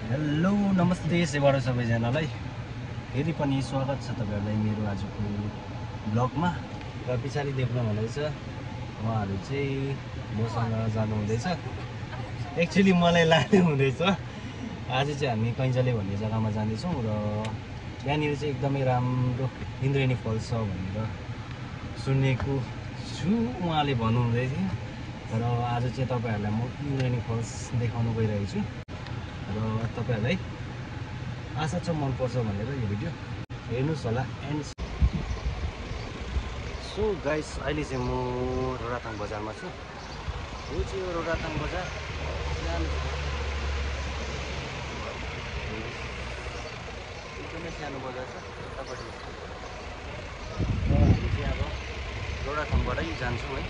Hello नमस्ते सेवारो सबैजनालाई फेरि पनि स्वागत छ तपाईहरुलाई मेरो आजको ब्लगमा। र पछाडि देख्नु हुँदैछ उहाँहरु चाहिँ मसँग जानु हुँदैछ। एक्चुअली मलाई लानु हुँदैछ। आज चाहिँ हामी कैंजले भन्ने जग्गामा जाँदै छौं र यहाँनिर चाहिँ एकदमै राम्रो इन्द्रेणी फल्स छ भनेर सुनेको छु, उहाँले भन्नु हुँदै थियो। र आज चाहिँ तपाईहरुलाई म इन्द्रेणी फल्स देखाउन गइरहेको छु र तपाईहरुलाई आशा छ मन पर्छ भनेर यो भिडियो हेर्नुस् होला। एन्ड सो गाइस, अहिले चाहिँ म रोडाथाङ बजारमा छु। यो चाहिँ हो रोडाथाङ बजार। एकदमै सानो बजार छ यतापट्टि। हामी चाहिँ अब रोडाथाङबाटै जान्छौँ है।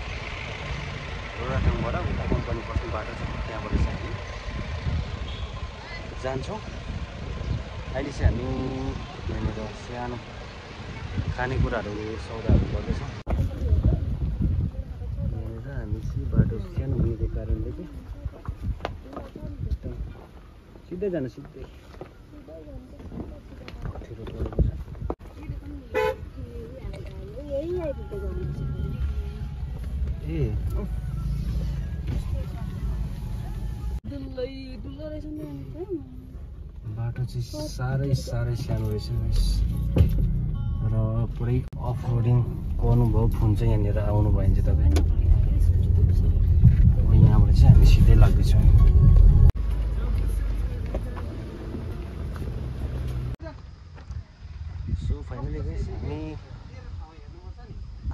रोडाथाङबाट उता कम्पनी बस्ने बाटो छ, त्यहाँबाट चाहिँ हामी जान्छौँ। अहिले चाहिँ हामी यहाँनिर सानो खानेकुराहरू सौदाहरू गर्दैछौँ। यहाँनिर हामी चाहिँ बाटो सानो हुनुको कारणले चाहिँ सिधै जानु, सिधै अप्ठ्यारो परेको छ। ए बाटो चाहिँ साह्रै सानो रहेछ र पुरै अफ रोडिङको अनुभव हुन्छ यहाँनिर आउनु भयो भने चाहिँ तपाईँ। यहाँबाट चाहिँ हामी सिधै लाग्दैछौँ। सो फाइनली गाइस हामी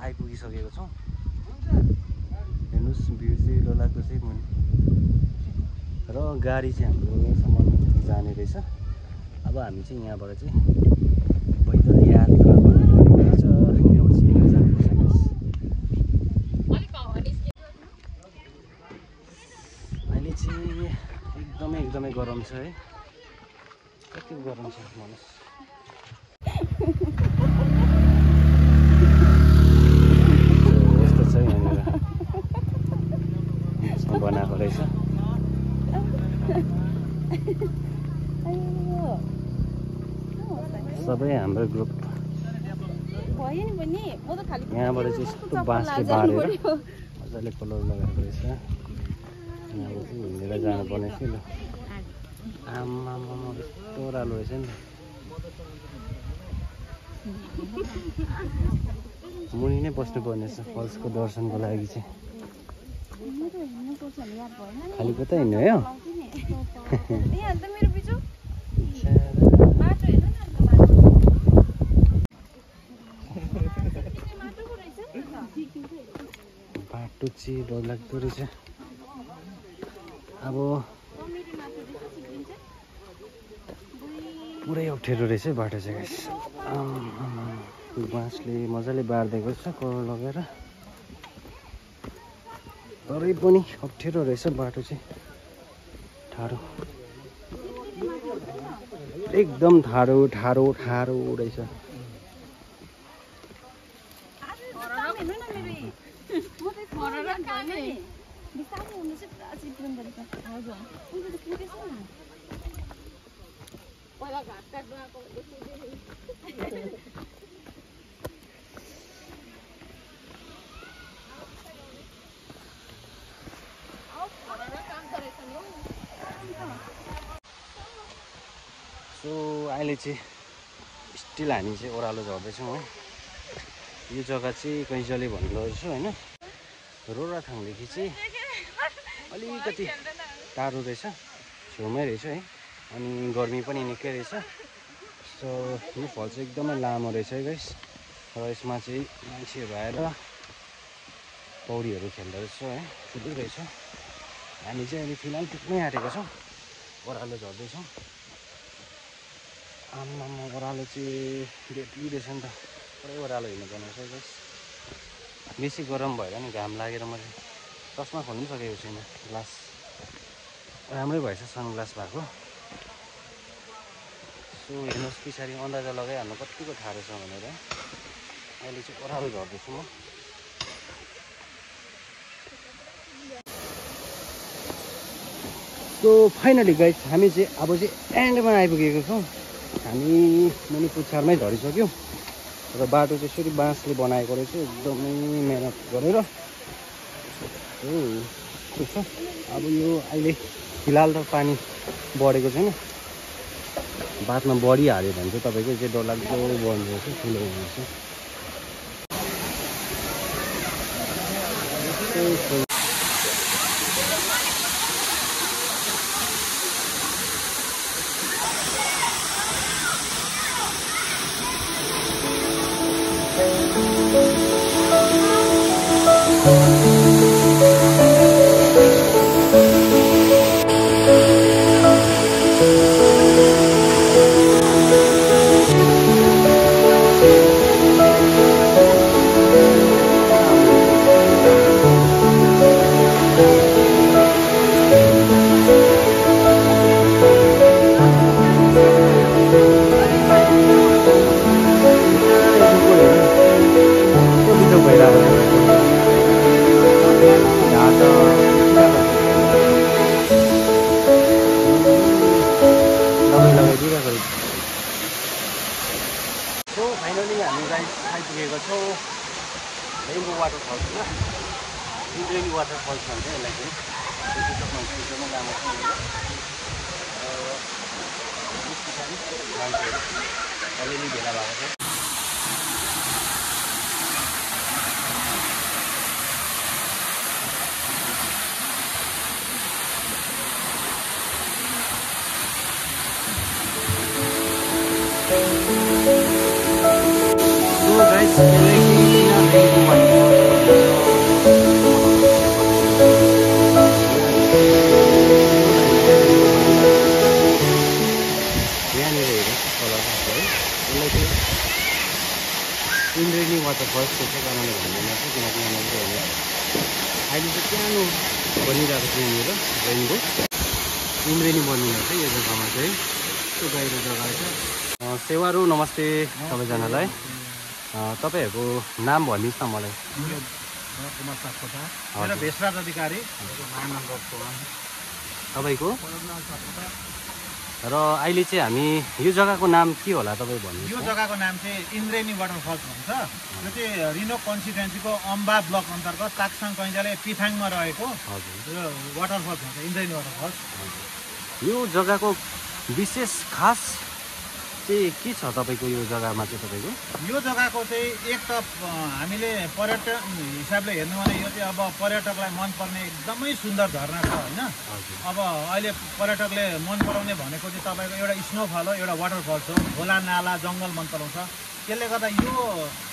आइपुगिसकेको छौँ। हेर्नुहोस् भ्यू चाहिँ डरलाग्दो चाहिँ मुनि र गाडी चाहिँ हाम्रो यहाँसम्म जाने रहेछ। अब हामी चाहिँ यहाँबाट चाहिँ पैदल यात्रा गर्नुपर्ने रहेछ। यहाँबाट चाहिँ हिँडेर जानुपर्छ। अहिले चाहिँ एकदमै गरम छ है। कति गरम छ भन्नुहोस्। यस्तो छ यहाँनिर बनाएको रहेछ। सबै हाम्रो ग्रुप यहाँबाट चाहिँ यस्तो बाँसले बाँडेर मजाले कलर लगाएको रहेछ। यहाँ चाहिँ हिँडेर जानुपर्ने थियो ल। आमामा यस्तो राम्रो रहेछ नि। मुनि नै बस्नुपर्ने छ फल्सको दर्शनको लागि चाहिँ। खाली कता हिँड्नु है? बाटो चाहिँ डरलाग्दो रहेछ। अब पुरै अप्ठ्यारो रहेछ बाटो चाहिँ गाइस। बाँसले मजाले बारिदिएको छ कलर लगाएर, तरै पनि अप्ठ्यारो रहेछ बाटो चाहिँ। ठाडो, एकदम ठाडो रहेछ। सो अहिले चाहिँ स्टिल हामी चाहिँ ओह्रालो झर्दैछौँ है। यो जग्गा चाहिँ कैंजले भन्ने रहेछ होइन। रोडाथाङदेखि चाहिँ अलिकति टाढो रहेछ, छेउमै रहेछ है। अनि गर्मी पनि निकै रहेछ। सो यो फल चाहिँ एकदमै लामो रहेछ है गाइस। र यसमा चाहिँ मान्छेहरू आएर पौडीहरू खेल्दो रहेछ है, ठुलो रहेछ। हामी चाहिँ अहिले फिलहाल पुग्नै आँटेको छौँ, ओह्रालो झर्दैछौँ। आमामा ओह्रालो चाहिँ बेटी रहेछ नि त। पुरै ओह्रालो हिँड्नुपर्ने रहेछ गाइस। बेसी गरम भएर नि घाम लागेर मैले चस्मा खोल्नु सकेको छैन। ग्लास राम्रै भएछ सनग्लास भएको। सो हेर्नुहोस् पछाडि अन्दाजा लगाइहाल्नु कतिको ठाडो छ भनेर। अहिले चाहिँ ओह्रालो झर्दैछु म। सो फाइनली गाइस हामी चाहिँ अब चाहिँ एन्डमा आइपुगेको छौँ। हामी मुनि पुच्छारमै झरिसक्यौँ र बाटो चाहिँ यसरी बाँसले बनाएको रहेछ एकदमै मेहनत गरेर। ठिक छ। अब यो अहिले फिलहाल त पानी बढेको छैन, बादमा बढिहाल्यो भने चाहिँ तपाईँको चाहिँ डरलाग्दो बढ्ने रहेछ, ठुलो हुने रहेछ। सो फाइनली हामी गाइस आइपुगेको छौँ रेनबो वाटरफल्समा। इन्द्रेणी वाटरफल्स भन्छ यसलाई चाहिँ। त्यति सक्नुहुन्छ एकदमै लामो छ यस पछाडि मान्छेहरू अलिअलि भेला भएको छ। गाइस यसलाई चाहिँ किन रेनबो यहाँनिर हेर्नु तल है, यसलाई चाहिँ इन्द्रेणी वाटरफल्स त्यसै कारणले भन्दैन छ किनकि यहाँनिर हेर्नु अहिले चाहिँ सानो बनिरहेको छ। यहाँनिर रेनबो इन्द्रेणी बनिरहेको छ यो जग्गामा चाहिँ। त्यो बाहिर जग्गा छ। सेवारू नमस्ते सबैजनालाई। तपाईँहरूको नाम भन्नुहोस् न मलाई। कुमार सापकोटा, मेरो भेषराज अधिकारी, तपाईँको? र अहिले चाहिँ हामी यो जग्गाको नाम के होला तपाईँ भन्नु? यो जग्गाको नाम चाहिँ इन्द्रेणी वाटरफल्स भन्छ। यो चाहिँ रिनोक कन्स्टिट्युन्सीको अम्बा ब्लक अन्तर्गत ताक्साङ कैँजाले पिथाङमा रहेको यो वाटरफल्स भन्छ, इन्द्रेणी वाटरफल्स। यो जग्गाको विशेष खास चाहिँ के छ तपाईँको यो जग्गामा चाहिँ? तपाईँको यो जग्गाको चाहिँ एक त हामीले पर्यटन हिसाबले हेर्नु भने यो चाहिँ अब पर्यटकलाई मनपर्ने एकदमै सुन्दर झरना छ होइन। अब अहिले पर्यटकले मन पराउने भनेको चाहिँ तपाईँको एउटा स्नोफल हो, एउटा वाटरफल्स हो, खोला नाला जङ्गल मन पराउँछ। त्यसले गर्दा यो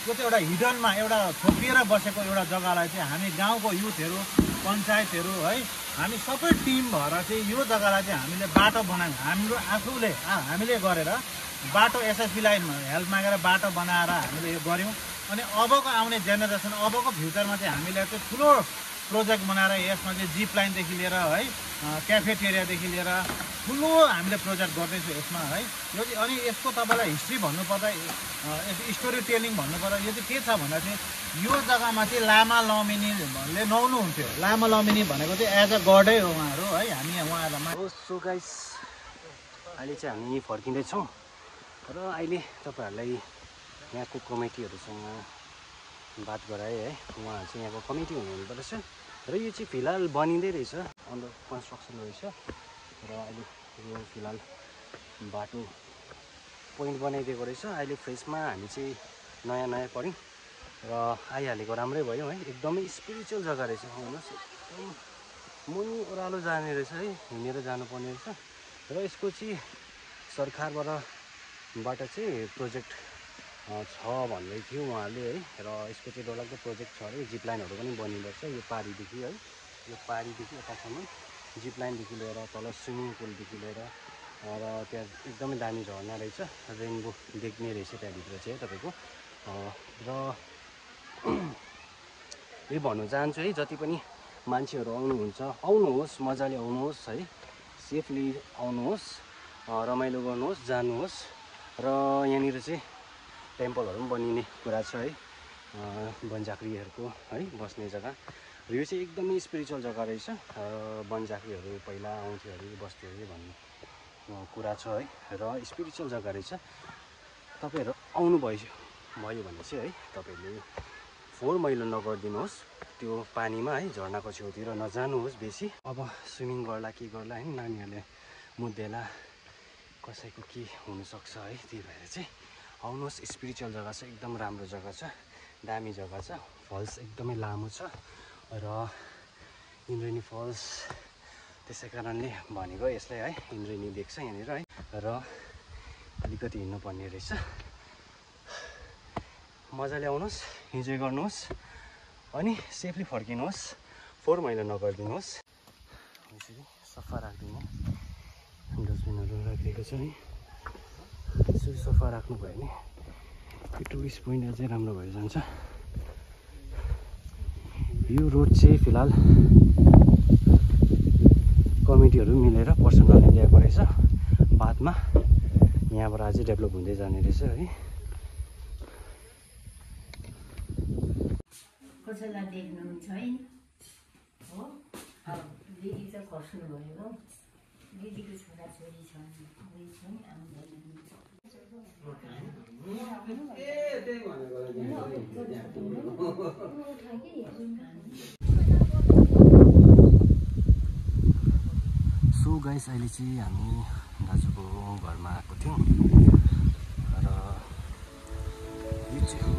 चाहिँ एउटा हिडनमा एउटा छोपिएर बसेको एउटा जग्गालाई चाहिँ हामी गाउँको युथहरू, पञ्चायतहरू है, हामी सबै टिम भएर चाहिँ यो जग्गालाई चाहिँ हामीले बाटो बनायौँ। हाम्रो आफूले हामीले गरेर बाटो एसएसबीलाई हेल्प मागेर बाटो बनाएर हामीले यो गऱ्यौँ। अनि अबको आउने जेनेरेसन, अबको फ्युचरमा चाहिँ हामीले चाहिँ ठुलो प्रोजेक्ट बनाएर यसमा चाहिँ जिप लाइनदेखि लिएर है, क्याफेटेरियादेखि लिएर ठुलो हामीले प्रोजेक्ट गर्दैछौँ यसमा है। यो चाहिँ अनि यसको तपाईँलाई हिस्ट्री भन्नुपर्दा, स्टोरी टेलिङ भन्नुपर्दा यो चाहिँ के छ भन्दा चाहिँ यो जग्गामा चाहिँ लामा लमिनीले नुहाउनुहुन्थ्यो। लामा लमिनी भनेको चाहिँ एज अ गडै हो उहाँहरू है। हामी उहाँहरूलाई सो गाइस अहिले चाहिँ हामी फर्किँदैछौँ र अहिले तपाईँहरूलाई यहाँको कमिटीहरूसँग बात गराएँ है। उहाँहरू चाहिँ यहाँको कमिटी हुनुहुँदो रहेछ र यो चाहिँ फिलहाल बनिँदै रहेछ, अन्डर कन्स्ट्रक्सन रहेछ। र अहिले यो फिलहाल बाटो पोइन्ट बनाइदिएको रहेछ। अहिले फ्रेसमा हामी चाहिँ नयाँ पऱ्यौँ र आइहालेको राम्रै भयो है। एकदमै स्पिरिचुअल जग्गा रहेछ हेर्नुहोस्, एकदम मुनि ओह्रालो जाने रहेछ है, हिँडेर जानुपर्ने रहेछ। र यसको चाहिँ सरकारबाट चाहिँ प्रोजेक्ट छ भन्दै थियो उहाँले है। र यसको चाहिँ डरलाग्दो प्रोजेक्ट छ अरे, जिप लाइनहरू पनि बनिँदैछ यो पारीदेखि है। यो पारीदेखि यतासम्म जिप लाइनदेखि लिएर तल स्विमिङ पुलदेखि लिएर र त्यहाँ एकदमै दामी झर्ना रहेछ, रेनबो देख्ने रहेछ त्यहाँभित्र चाहिँ तपाईँको। र यही भन्नु चाहन्छु है, जति पनि मान्छेहरू आउनुहोस्, मजाले आउनुहोस् है, सेफली आउनुहोस्, रमाइलो गर्नुहोस्, जानुहोस्। र यहाँनिर चाहिँ टेम्पलहरू पनि बनिने कुरा छ है, वनझाक्रीहरूको है बस्ने जग्गा। यो चाहिँ एकदमै स्पिरिचुअल जग्गा रहेछ। वनजातिहरू पहिला आउँथ्यो अरे बस्थ्यो अरे भन्ने कुरा छ है, र स्पिरिचुअल जग्गा रहेछ। तपाईँहरू आउनुभयो भने चाहिँ है तपाईँहरूले फोहोर मैलो नगरिदिनुहोस् त्यो पानीमा है, झर्नाको छेउतिर नजानुहोस् बेसी। अब स्विमिङ गर्ला के गर्ला होइन, नानीहरूले मुद्देला कसैको के हुनसक्छ है, त्यही भएर चाहिँ आउनुहोस्। स्पिरिचुअल जग्गा छ, एकदम राम्रो जग्गा छ, दामी जग्गा छ। फल्स एकदमै लामो छ र इन्द्रेणी फल्स, त्यसै कारणले भनेको यसलाई है, इन्द्रेणी देख्छ यहाँनिर है, र अलिकति हिँड्नुपर्ने रहेछ। मजाले आउनुहोस्, इन्जोय गर्नुहोस् अनि सेफली फर्किनुहोस्, फोहोर मैला नगरिदिनुहोस्। यसरी सफा राखिदिनु, डस्टबिनहरू राखिदिएको छ है, यसरी सफा राख्नुभयो भने यो टुरिस्ट पोइन्ट अझै राम्रो भएर जान्छ। यो रोड चाहिँ फिलहाल कमिटीहरू मिलेर पर्सनली ल्याएको रहेछ, बादमा यहाँबाट अझै डेभलप हुँदै जाने रहेछ है। कसैलाई देख्नुहुन्छ है हो, दिदी चाहिँ खस्नु भएको, दिदीको छोराछोरी छ सो गाइस, अहिले चाहिँ हामी दाजुको घरमा आएको थियौँ र यो चाहिँ